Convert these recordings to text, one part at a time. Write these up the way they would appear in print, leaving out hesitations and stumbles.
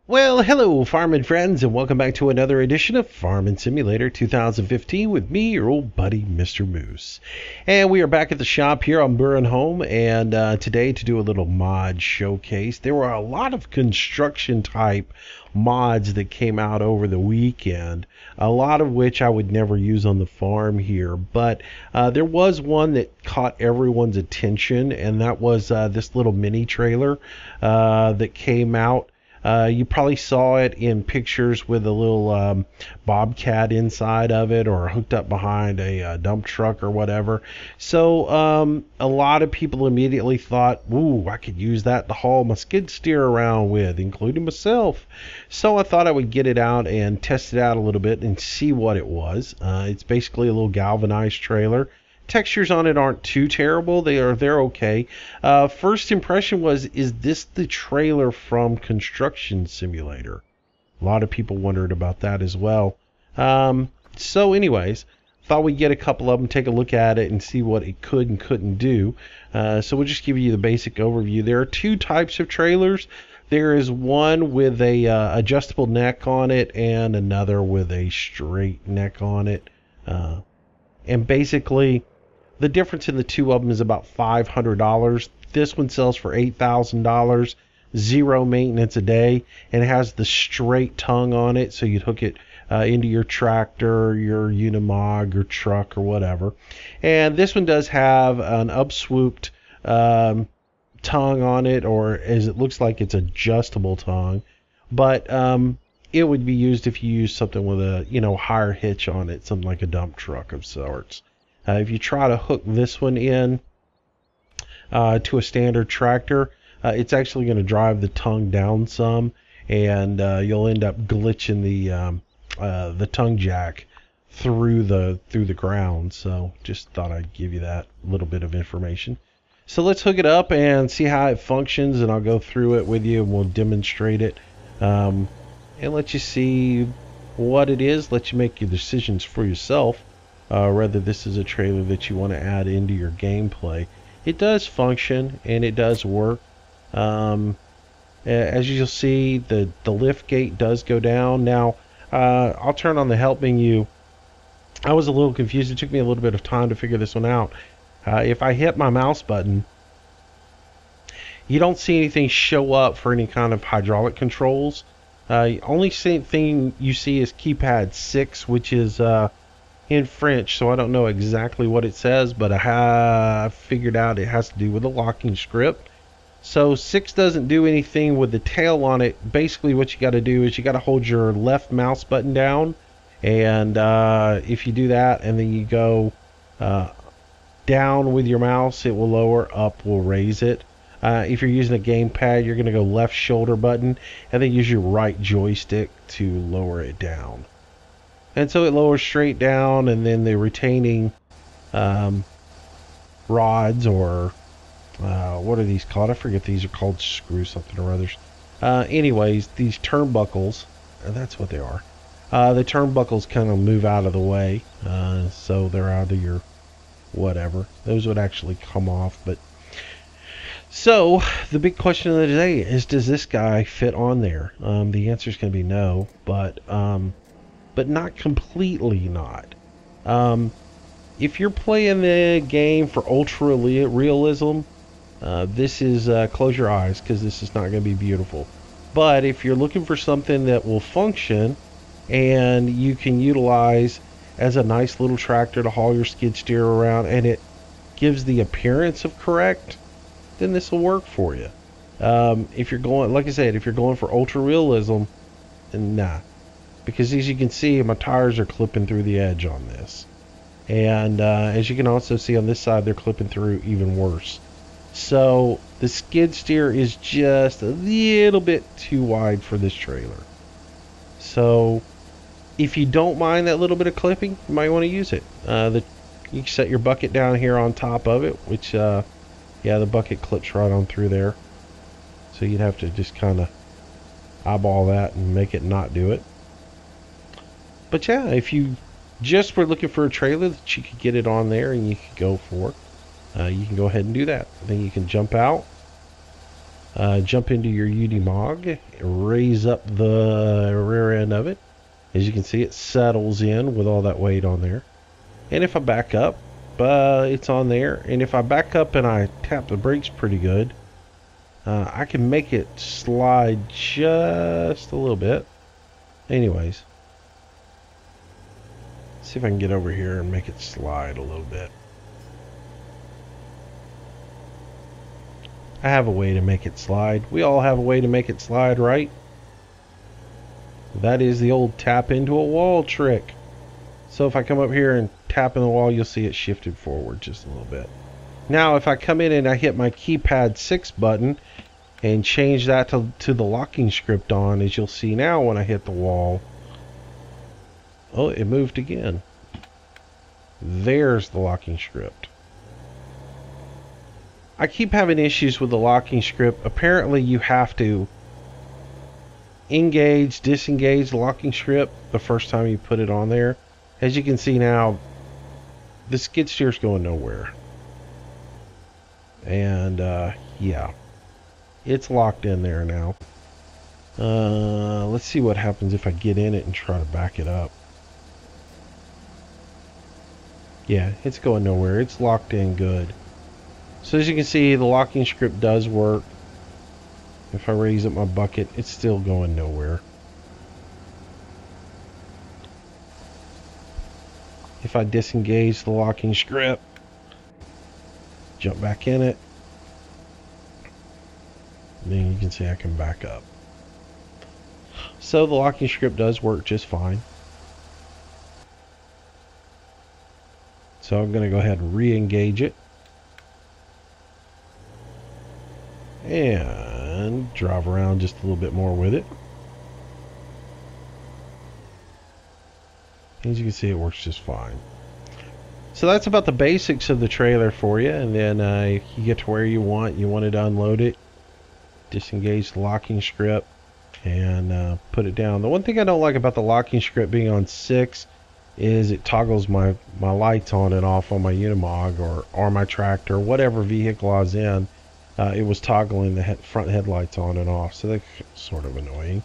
Well, hello, farming friends, and welcome back to another edition of Farming Simulator 2015 with me, your old buddy, Mr. Moose. And we are back at the shop here on Burren Home, and today to do a little mod showcase. There were a lot of construction type mods that came out over the weekend, a lot of which I would never use on the farm here, but there was one that caught everyone's attention, and that was this little mini trailer that came out. You probably saw it in pictures with a little bobcat inside of it or hooked up behind a dump truck or whatever. So a lot of people immediately thought, ooh, I could use that to haul my skid steer around with, including myself. So I thought I would get it out and test it out a little bit and see what it was. It's basically a little galvanized trailer. Textures on it aren't too terrible. They're okay. First impression was, is this the trailer from Construction Simulator? A lot of people wondered about that as well. So anyways, thought we'd get a couple of them, take a look at it, and see what it could and couldn't do. So we'll just give you the basic overview. There are two types of trailers. There is one with a adjustable neck on it and another with a straight neck on it. And basically, the difference in the two of them is about $500. This one sells for $8,000, zero maintenance a day, and it has the straight tongue on it, so you'd hook it into your tractor, your Unimog, or truck, or whatever. And this one does have an upswooped tongue on it, or as it looks like it's adjustable tongue, but it would be used if you use something with a higher hitch on it, something like a dump truck of sorts. If you try to hook this one in to a standard tractor, it's actually going to drive the tongue down some, and you'll end up glitching the tongue jack through the ground. So just thought I'd give you that little bit of information. So let's hook it up and see how it functions, and I'll go through it with you and we'll demonstrate it and let you see what it is, let you make your decisions for yourself. Whether this is a trailer that you want to add into your gameplay. It does function and it does work. As you'll see, the lift gate does go down. Now, I'll turn on the help menu. I was a little confused. It took me a little bit of time to figure this one out. If I hit my mouse button, you don't see anything show up for any kind of hydraulic controls. Only thing you see is keypad 6, which is in French, so I don't know exactly what it says, but I have figured out it has to do with the locking script. So 6 doesn't do anything with the tail on it. Basically what you got to do is you got to hold your left mouse button down, and if you do that and then you go down with your mouse, it will lower, up will raise it. If you're using a gamepad, you're going to go left shoulder button and then use your right joystick to lower it down. And so it lowers straight down, and then the retaining rods, or what are these called? I forget. These are called screw something or others. Anyways, these turnbuckles, that's what they are. The turnbuckles kind of move out of the way, so they're out of your whatever. Those would actually come off. But so the big question of the day is, does this guy fit on there? The answer is going to be no, but not completely not. If you're playing the game for ultra realism, this is close your eyes, because this is not going to be beautiful. But if you're looking for something that will function and you can utilize as a nice little tractor to haul your skid steer around, and it gives the appearance of correct, then this will work for you. If you're going, like I said, if you're going for ultra realism, then nah. Because as you can see, my tires are clipping through the edge on this. And as you can also see on this side, they're clipping through even worse. So the skid steer is just a little bit too wide for this trailer. So if you don't mind that little bit of clipping, you might want to use it. You can set your bucket down here on top of it, which, yeah, the bucket clips right on through there. So you'd have to just kind of eyeball that and make it not do it. But yeah, if you just were looking for a trailer that you could get it on there and you could go for, you can go ahead and do that. Then you can jump out, Jump into your UD-Mog, raise up the rear end of it. As you can see, it settles in with all that weight on there. And if I back up, it's on there. And if I back up and I tap the brakes pretty good, I can make it slide just a little bit. Anyways, see if I can get over here and make it slide a little bit. I have a way to make it slide. We all have a way to make it slide, right? That is the old tap into a wall trick. So if I come up here and tap in the wall, you'll see it shifted forward just a little bit. Now if I come in and I hit my keypad 6 button and change that to the locking script on, as you'll see now when I hit the wall, oh, it moved again. There's the locking script. I keep having issues with the locking script. Apparently you have to engage, disengage the locking script the first time you put it on there. As you can see now, the skid steer's going nowhere. And yeah, it's locked in there now. Let's see what happens if I get in it and try to back it up. Yeah, it's going nowhere. It's locked in good. So as you can see, the locking script does work. If I raise up my bucket, it's still going nowhere. If I disengage the locking script, jump back in it, then you can see I can back up. So the locking script does work just fine. So I'm going to go ahead and re-engage it. And drive around just a little bit more with it. As you can see, it works just fine. So that's about the basics of the trailer for you. And then you get to where you wanted to unload it, disengage the locking script, and put it down. The one thing I don't like about the locking script being on 6 is it toggles my lights on and off on my Unimog or my tractor, whatever vehicle I was in. It was toggling the front headlights on and off, so that's sort of annoying.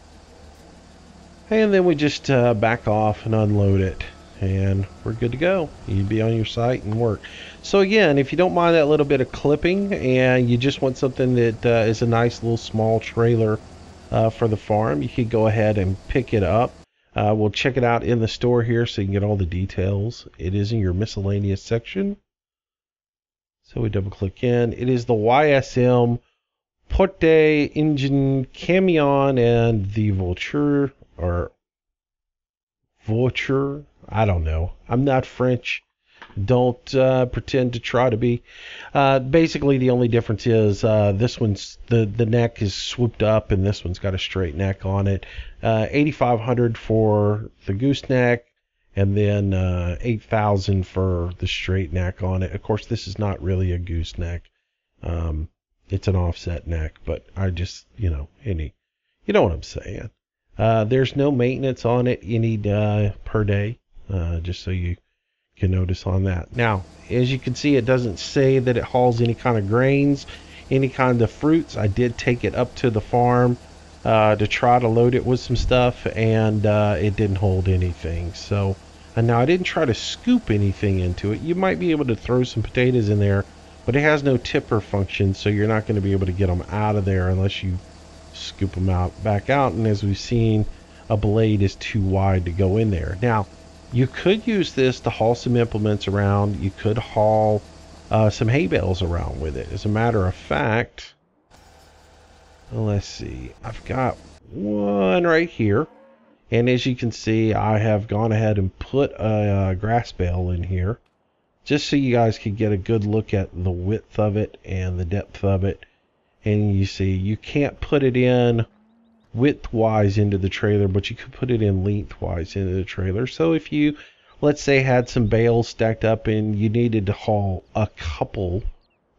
And then we just back off and unload it, and we're good to go. You'd be on your site and work. So again, if you don't mind that little bit of clipping and you just want something that is a nice little small trailer for the farm, you could go ahead and pick it up. We'll check it out in the store here so you can get all the details. It is in your miscellaneous section. So we double click in. It is the YSM Porte Mine Engin and the Vulture, or Vulture. I don't know. I'm not French. Don't pretend to try to be. Basically, the only difference is this one's the neck is swooped up, and this one's got a straight neck on it. 8,500 for the gooseneck, and then 8,000 for the straight neck on it. Of course, this is not really a gooseneck. It's an offset neck, but I just, you know what I'm saying. There's no maintenance on it any per day, just so you can notice on that. Now, as you can see, it doesn't say that it hauls any kind of grains, any kind of fruits. I did take it up to the farm to try to load it with some stuff, and it didn't hold anything. So, and now I didn't try to scoop anything into it. You might be able to throw some potatoes in there, but it has no tipper function, so you're not going to be able to get them out of there unless you scoop them back out. And as we've seen, a blade is too wide to go in there. Now, you could use this to haul some implements around. You could haul some hay bales around with it. As a matter of fact, let's see, I've got one right here, and as you can see, I have gone ahead and put a grass bale in here just so you guys could get a good look at the width of it and the depth of it. And you see, you can't put it in width-wise into the trailer, but you could put it in length-wise into the trailer. So if you, let's say, had some bales stacked up and you needed to haul a couple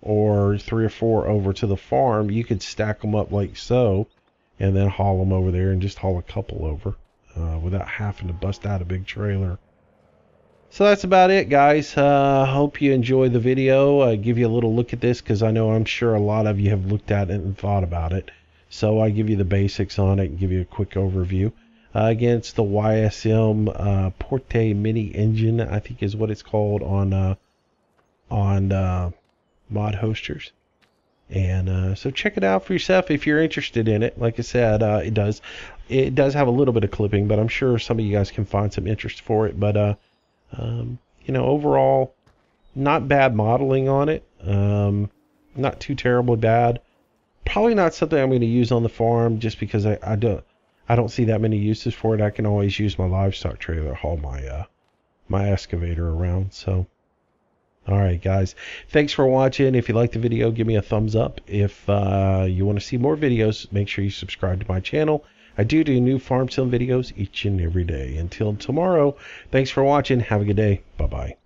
or 3 or 4 over to the farm, you could stack them up like so and then haul them over there and just haul a couple over without having to bust out a big trailer. So that's about it, guys. Hope you enjoy the video. Give you a little look at this because I'm sure a lot of you have looked at it and thought about it. So I give you the basics on it and give you a quick overview. Again, it's the YSM Porte Mine Engin, I think is what it's called on mod hosters. And so check it out for yourself if you're interested in it. Like I said, it does have a little bit of clipping, but I'm sure some of you guys can find some interest for it. But overall, not bad modeling on it. Not too terribly bad. Probably not something I'm going to use on the farm just because I don't see that many uses for it. I can always use my livestock trailer to haul my excavator around. So, all right, guys. Thanks for watching. If you liked the video, give me a thumbs up. If you want to see more videos, make sure you subscribe to my channel. I do new farm sim videos each and every day. Until tomorrow, thanks for watching. Have a good day. Bye-bye.